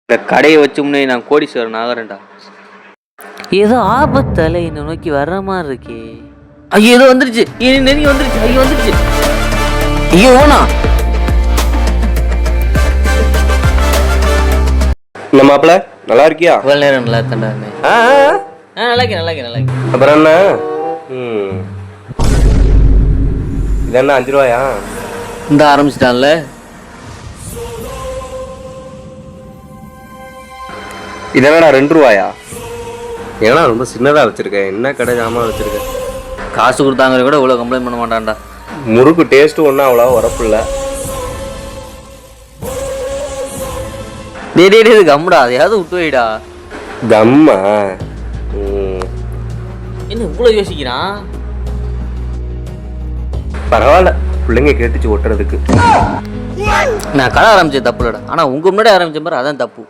இந்த கடையை வச்சோம்னே நான் கோடீஸ்வரன் ஆகிறேன்டா. ஏதோ ஆபத்தால என்னை நோக்கி வர்ற மாதிரி இருக்கே. ஐயோ ஏதோ வந்துருச்சு, நெருங்கி வந்துருச்சு. ஐயோ வந்துருச்சு. ஐயோ ஓனா என்ன மாப்பிள, நல்லா இருக்கியா? இவ்வளோ நேரம் நல்லா இருக்கேன்டா. நல்லா இருக்கேன். அப்புறம் என்ன? இது என்ன 5 ரூபாயா? இந்த ஆரம்பிச்சிட்டான்ல. இது என்னடா 2 ரூபாயா? ஏன்னா ரொம்ப சின்னதாக வச்சிருக்கேன். என்ன கடை ஜாமான் வச்சிருக்கேன்? காசு கொடுத்தாங்க கூட இவ்வளோ கம்ப்ளைண்ட் பண்ண மாட்டான்டா. முறுக்கு டேஸ்ட்டு ஒன்றும் அவ்வளோ உரப்பில்ல. டே கம்முடா, அதையாவது விட்டு வைடா. கம்மா என்ன இவ்வளோ யோசிக்கிறான்? பரவாயில்ல, பிள்ளைங்க கேட்டுச்சு ஒட்டுறதுக்கு. நான் கடை ஆரம்பிச்சது தப்பு இல்லடா, ஆனால் உங்கள் முன்னாடி ஆரம்பிச்ச மாதிரி அதான் தப்பு.